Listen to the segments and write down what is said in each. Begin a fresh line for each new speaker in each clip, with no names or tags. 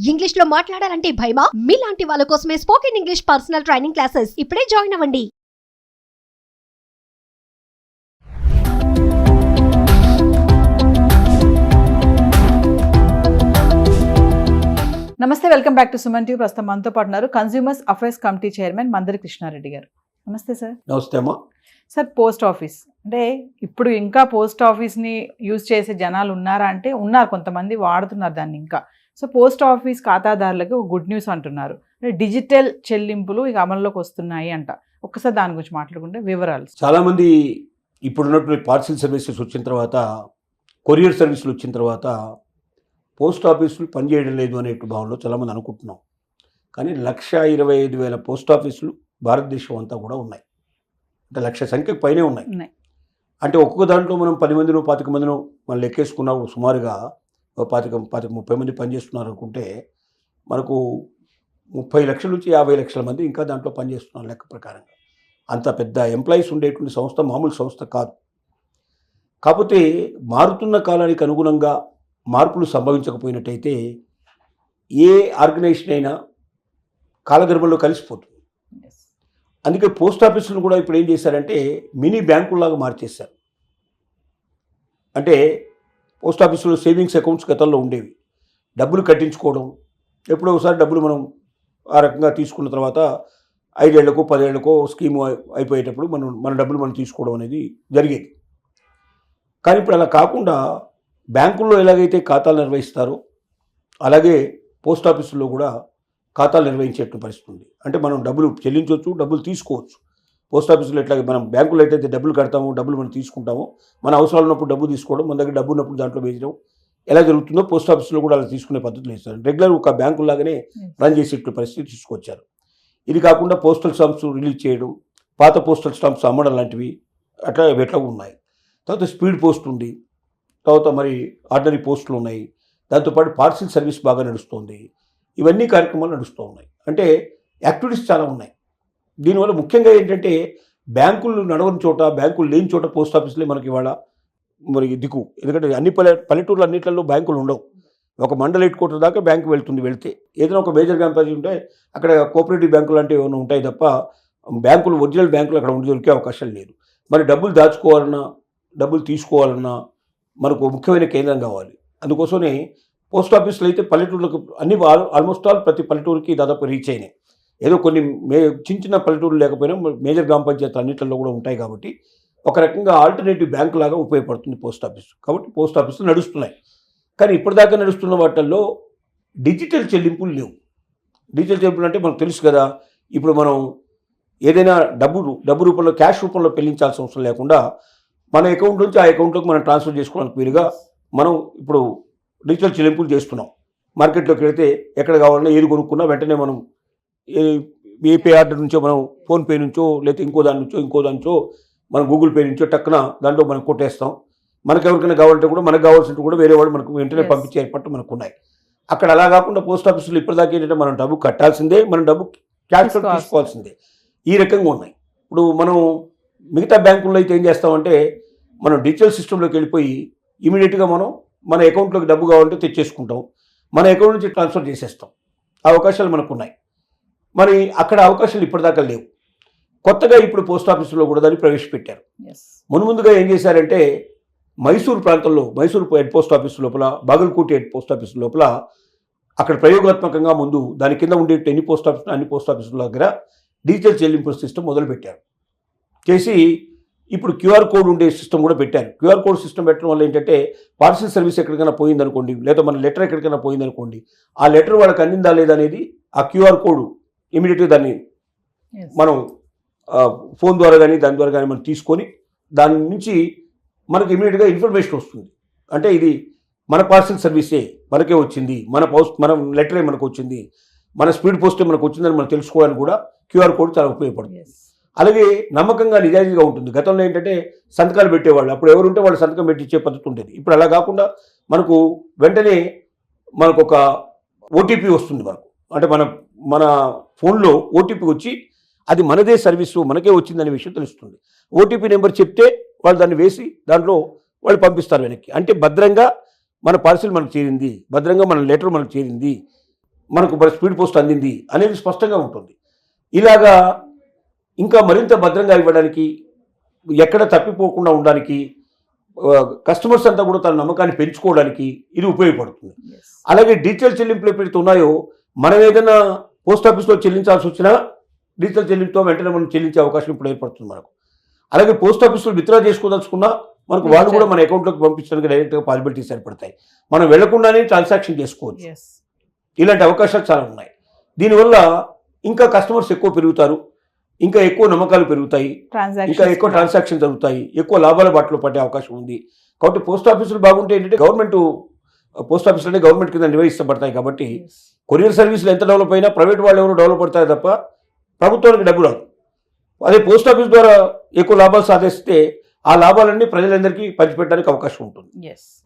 English లో మాట్లాడాలంటే భయమా? మీలాంటి వాళ్ళ కోసమే spoken English personal training classes ఇప్పుడే జాయిన్ అవ్వండి.
నమస్తే, welcome back to Suman TV. ప్రస్తుతం మనతో పాటు ఉన్నారు consumers affairs committee chairman Mandari Krishna Reddy గారు. నమస్తే సార్.
నమస్తే అమ్మా.
సార్, పోస్ట్ ఆఫీస్ అంటే ఇప్పుడు ఇంకా పోస్ట్ ఆఫీస్ని యూజ్ చేసే జనాలు ఉన్నారా అంటే ఉన్నారు, కొంతమంది వాడుతున్నారు దాన్ని ఇంకా. సో పోస్ట్ ఆఫీస్ ఖాతాదారులకు గుడ్ న్యూస్ అంటున్నారు, డిజిటల్ చెల్లింపులు ఇక అమల్లోకి వస్తున్నాయి అంట. ఒక్కసారి దాని గురించి మాట్లాడుకుంటే వివరాలు.
చాలామంది ఇప్పుడున్నటువంటి పార్సిల్ సర్వీసెస్ వచ్చిన తర్వాత, కొరియర్ సర్వీసులు వచ్చిన తర్వాత పోస్ట్ ఆఫీసులు పనిచేయడం లేదు అనే భావనలో చాలామంది అనుకుంటున్నాం. కానీ 1,25,000 పోస్ట్ ఆఫీసులు భారతదేశం అంతా కూడా ఉన్నాయి. అంటే 1,00,000 సంఖ్యకు పైనే ఉన్నాయి. అంటే ఒక్కొక్క దాంట్లో మనం 10 మందినో 25 మందినో మనం లెక్కేసుకున్నా సుమారుగా 30 మంది పనిచేస్తున్నారు అనుకుంటే మనకు 30 లక్షల నుంచి 50 లక్షల మంది ఇంకా దాంట్లో పనిచేస్తున్నారు లెక్క ప్రకారంగా. అంత పెద్ద ఎంప్లాయీస్ ఉండేటువంటి సంస్థ మామూలు సంస్థ కాదు. కాకపోతే మారుతున్న కాలానికి అనుగుణంగా మార్పులు సంభవించకపోయినట్టయితే ఏ ఆర్గనైజేషన్ అయినా కాలగర్భంలో కలిసిపోతుంది. అందుకే పోస్ట్ ఆఫీసులను కూడా ఇప్పుడు ఏం చేశారంటే మినీ బ్యాంకుల్లాగా మార్చేశారు. అంటే పోస్ట్ ఆఫీసులో సేవింగ్స్ అకౌంట్స్ గతంలో ఉండేవి, డబ్బులు కట్టించుకోవడం, ఎప్పుడో ఒకసారి డబ్బులు మనం ఆ రకంగా తీసుకున్న తర్వాత 5 ఏళ్లకో 10 ఏళ్లకో స్కీము అయిపోయేటప్పుడు మన డబ్బులు మనం తీసుకోవడం అనేది జరిగేది. కానీ ఇప్పుడు అలా కాకుండా బ్యాంకుల్లో ఎలాగైతే ఖాతాలు నిర్వహిస్తారో అలాగే పోస్ట్ ఆఫీసుల్లో కూడా ఖాతాలు నిర్వహించేటువంటి పరిస్థితి ఉంది. అంటే మనం డబ్బులు చెల్లించవచ్చు, డబ్బులు తీసుకోవచ్చు. పోస్ట్ ఆఫీసులో ఎట్లాగే మనం బ్యాంకులో అయితే డబ్బులు కడతామో, డబ్బులు మనం తీసుకుంటామో, మన అవసరాలు ఉన్నప్పుడు డబ్బు తీసుకోవడం, మన దగ్గర డబ్బు ఉన్నప్పుడు దాంట్లో వేయడం ఎలా జరుగుతుందో పోస్ట్ ఆఫీసులో కూడా అలా తీసుకునే పద్ధతులు ఇస్తారు. రెగ్యులర్ ఒక బ్యాంకులాగానే రన్ చేసేటువంటి పరిస్థితి తీసుకొచ్చారు. ఇది కాకుండా పోస్టల్ స్టాంప్స్ రిలీజ్ చేయడం, పాత పోస్టల్ స్టాంప్స్ అమ్మడం లాంటివి ఎట్లా ఉన్నాయి. తర్వాత స్పీడ్ పోస్ట్ ఉంది, తర్వాత మరి ఆర్డినరీ పోస్టులు ఉన్నాయి, దాంతోపాటు పార్సిల్ సర్వీస్ బాగా నడుస్తుంది. ఇవన్నీ కార్యక్రమాలు నడుస్తూ ఉన్నాయి. అంటే యాక్టివిటీస్ చాలా ఉన్నాయి. దీనివల్ల ముఖ్యంగా ఏంటంటే బ్యాంకులు నడవని చోట, బ్యాంకులు లేని చోట పోస్ట్ ఆఫీసులే మనకి ఇవాళ మరి దిక్కు. ఎందుకంటే అన్ని పల్లెటూర్లు అన్నింటిలో బ్యాంకులు ఉండవు. ఒక మండల హెడ్ క్వార్టర్ దాకా బ్యాంకు వెళ్తే ఏదైనా ఒక మేజర్ క్యాంపస్ ఉంటే అక్కడ కోఆపరేటివ్ బ్యాంకులు లాంటివి ఏమైనా ఉంటాయి తప్ప బ్యాంకులు, ఒరిజినల్ బ్యాంకులు అక్కడ దొరికే అవకాశం లేదు. మరి డబ్బులు దాచుకోవాలన్నా, డబ్బులు తీసుకోవాలన్నా మనకు ముఖ్యమైన కేంద్రం కావాలి. అందుకోసమే పోస్ట్ ఆఫీసులు అయితే పల్లెటూర్లకు అన్ని ఆల్మోస్ట్ ఆల్ ప్రతి పల్లెటూరుకి దాదాపు రీచ్ అయినాయి. ఏదో కొన్ని చిన్న పల్లెటూరులు లేకపోయినా మేజర్ గ్రామ పంచాయతీలు అన్నింటిలో కూడా ఉంటాయి. కాబట్టి ఒక రకంగా ఆల్టర్నేటివ్ బ్యాంకు లాగా ఉపయోగపడుతుంది పోస్ట్ ఆఫీసు. కాబట్టి పోస్ట్ ఆఫీసులు నడుస్తున్నాయి. కానీ ఇప్పటిదాకా నడుస్తున్న వాటిల్లో డిజిటల్ చెల్లింపులు లేవు. డిజిటల్ చెల్లింపులు అంటే మనకు తెలుసు కదా, ఇప్పుడు మనం ఏదైనా డబ్బు రూపంలో, క్యాష్ రూపంలో చెల్లించాల్సిన అవసరం లేకుండా మన అకౌంట్ నుంచి ఆ అకౌంట్లోకి మనం ట్రాన్స్ఫర్ చేసుకోవడానికి వీలుగా మనం ఇప్పుడు డిజిటల్ చెల్లింపులు చేస్తున్నాం. మార్కెట్లోకి వెళితే ఎక్కడ కావాలన్నా ఏది కొనుక్కున్నా వెంటనే మనం ఏ పే ఆర్డర్ నుంచో, మనం ఫోన్పే నుంచో, లేకపోతే ఇంకో దాని నుంచో మనం గూగుల్ పే నుంచో టక్కున దాంట్లో మనం కొట్టేస్తాం. మనకు ఎవరికైనా కావాలంటే కూడా మనకు కావాల్సినట్టు కూడా వేరే వాళ్ళు మనకు వెంటనే పంపించే ఏర్పాటు మనకు ఉన్నాయి. అక్కడ అలా కాకుండా పోస్ట్ ఆఫీసులు ఇప్పటిదాకా ఏంటంటే మనం డబ్బు కట్టాల్సిందే, మనం డబ్బు క్యాష్ తీసుకోవాల్సిందే, ఈ రకంగా ఉన్నాయి. ఇప్పుడు మనం మిగతా బ్యాంకుల్లో అయితే ఏం చేస్తామంటే మనం డిజిటల్ సిస్టంలోకి వెళ్ళిపోయి ఇమీడియట్గా మన అకౌంట్లోకి డబ్బు కావాలంటే తెచ్చేసుకుంటాం, మన అకౌంట్ నుంచి ట్రాన్స్ఫర్ చేసేస్తాం. ఆ అవకాశాలు మనకు ఉన్నాయి. మరి అక్కడ అవకాశాలు ఇప్పటిదాకా లేవు. కొత్తగా ఇప్పుడు పోస్ట్ ఆఫీసులో కూడా దాన్ని ప్రవేశపెట్టారు. ముందుగా ఏం చేశారంటే మైసూరు ప్రాంతంలో, మైసూరు హెడ్ పోస్ట్ ఆఫీస్ లోపల, బాగల్కోటి హెడ్ పోస్ట్ ఆఫీస్ లోపల అక్కడ ప్రయోగాత్మకంగా ముందు దాని కింద ఉండే అన్ని పోస్ట్ ఆఫీసుల దగ్గర డిజిటల్ చెల్లింపుల సిస్టమ్ మొదలుపెట్టారు. చేసి ఇప్పుడు క్యూఆర్ కోడ్ ఉండే సిస్టమ్ కూడా పెట్టారు. క్యూఆర్ కోడ్ సిస్టమ్ పెట్టడం వల్ల ఏంటంటే పార్సిల్ సర్వీస్ ఎక్కడికైనా పోయిందనుకోండి, లేదా మన లెటర్ ఎక్కడికైనా పోయిందనుకోండి, ఆ లెటర్ వాళ్ళకి అందిందా లేదా అనేది ఆ క్యూఆర్ కోడ్ ఇమీడియట్గా దాన్ని మనం ఫోన్ ద్వారా కానీ దాని ద్వారా కానీ మనం తీసుకొని దాని నుంచి మనకి ఇమీడియట్గా ఇన్ఫర్మేషన్ వస్తుంది. అంటే ఇది మన పార్సిల్ సర్వీసే మనకే వచ్చింది, మన లెటరే మనకు వచ్చింది, మన స్పీడ్ పోస్టే మనకు వచ్చిందని మనం తెలుసుకోవడానికి కూడా క్యూఆర్ కోడ్ చాలా ఉపయోగపడుతుంది. అలాగే నమ్మకంగా, నిజాయితీగా ఉంటుంది. గతంలో ఏంటంటే సంతకాలు పెట్టేవాళ్ళు, అప్పుడు ఎవరుంటే వాళ్ళు సంతకం పెట్టించే పద్ధతి ఉండేది. ఇప్పుడు అలా కాకుండా మనకు వెంటనే మనకు ఒక ఓటీపీ వస్తుంది. అంటే మన ఫోన్లో ఓటీపీ వచ్చి అది మనదే సర్వీసు, మనకే వచ్చిందనే విషయం తెలుస్తుంది. ఓటీపీ నెంబర్ చెప్తే వాళ్ళు దాన్ని వేసి దాంట్లో వాళ్ళు పంపిస్తారు వెనక్కి. అంటే భద్రంగా మన పార్సిల్ మనకు చేరింది, భద్రంగా మన లెటర్ మనకు చేరింది, మనకు స్పీడ్ పోస్ట్ అందింది అనేది స్పష్టంగా ఉంటుంది. ఇలాగా ఇంకా మరింత భద్రంగా ఇవ్వడానికి, ఎక్కడ తప్పిపోకుండా ఉండడానికి, కస్టమర్స్ అంతా కూడా తన నమ్మకాన్ని పెంచుకోవడానికి ఇది ఉపయోగపడుతుంది. అలాగే డిజిటల్ చెల్లింపులు ఎప్పుడైతే ఉన్నాయో, మనం ఏదైనా పోస్ట్ ఆఫీస్లో చెల్లించాల్సి వచ్చినా డిజిటల్ చెల్లింపుతో వెంటనే మనం చెల్లించే అవకాశం ఇప్పుడు ఏర్పడుతుంది మనకు. అలాగే పోస్ట్ ఆఫీసులో విత్డ్రా చేసుకోదలుచుకున్నా మనకు వాళ్ళు కూడా మన అకౌంట్లోకి పంపించడానికి డైరెక్ట్గా పాసిబిలిటీస్ ఏర్పడతాయి. మనం వెళ్లకుండానే ట్రాన్సాక్షన్ చేసుకోవచ్చు. ఇలాంటి అవకాశాలు చాలా ఉన్నాయి. దీనివల్ల ఇంకా కస్టమర్స్ ఎక్కువ పెరుగుతారు, ఇంకా ఎక్కువ నమ్మకాలు పెరుగుతాయి, ఇంకా ఎక్కువ ట్రాన్సాక్షన్ జరుగుతాయి, ఎక్కువ లాభాల బాటలో పడే అవకాశం ఉంది. కాబట్టి పోస్ట్ ఆఫీసులు బాగుంటే ఏంటంటే పోస్ట్ ఆఫీసులు అంటే గవర్నమెంట్ కింద నిర్వహిస్తబడతాయి. కాబట్టి కొరియర్ సర్వీసులు ఎంత డెవలప్ అయినా ప్రైవేట్ వాళ్ళు ఎవరు డెవలప్ పడతాయి తప్ప ప్రభుత్వానికి డబ్బు రాదు. అదే పోస్ట్ ఆఫీస్ ద్వారా ఎక్కువ లాభాలు సాధిస్తే ఆ లాభాలన్నీ ప్రజలందరికీ పంచిపెట్టడానికి అవకాశం ఉంటుంది.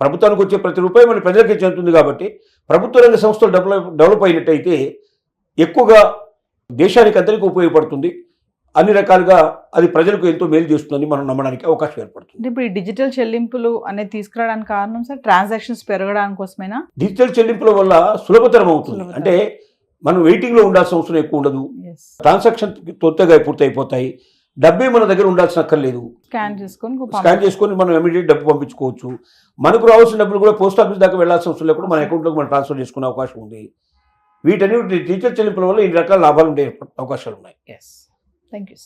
ప్రభుత్వానికి వచ్చే ప్రతి రూపాయి మన ప్రజలకి చెందుతుంది. కాబట్టి ప్రభుత్వ రంగ సంస్థలు డెవలప్ అయినట్టయితే ఎక్కువగా దేశానికి అందరికీ ఉపయోగపడుతుంది. అన్ని రకాలుగా అది ప్రజలకు ఎంతో మేలు చేస్తుందని మనం నమ్మడానికి అవకాశం ఏర్పడుతుంది.
ఇప్పుడు ఈ డిజిటల్ చెల్లింపులు అనేది తీసుకురావడానికి కారణం సార్ ట్రాన్సాక్షన్స్ పెరగడానికి కోసమేనా?
డిజిటల్ చెల్లింపుల వల్ల సులభతరం అవుతుంది. అంటే మనం వెయిటింగ్లో ఉండాల్సిన అవసరం ఎక్కువ ఉండదు. ట్రాన్సాక్షన్ తొందరగా పూర్తి అయిపోతాయి. డబ్బే మన దగ్గర ఉండాల్సిన అక్కర్లేదు. స్కాన్ చేసుకొని మనం ఇమీడియట్ డబ్బు పంపించుకోవచ్చు. మనకు రావాల్సిన డబ్బులు కూడా పోస్ట్ ఆఫీస్ దాకా వెళ్లాల్సిన అవసరం లేకుండా మన అకౌంట్లోకి మనం ట్రాన్స్ఫర్ చేసుకునే అవకాశం ఉంది. వీటన్ని డిజిటల్ చెల్లింపుల వల్ల ఇన్ని రకాల లాభాలు ఉండే అవకాశాలు ఉన్నాయి.
Thank you.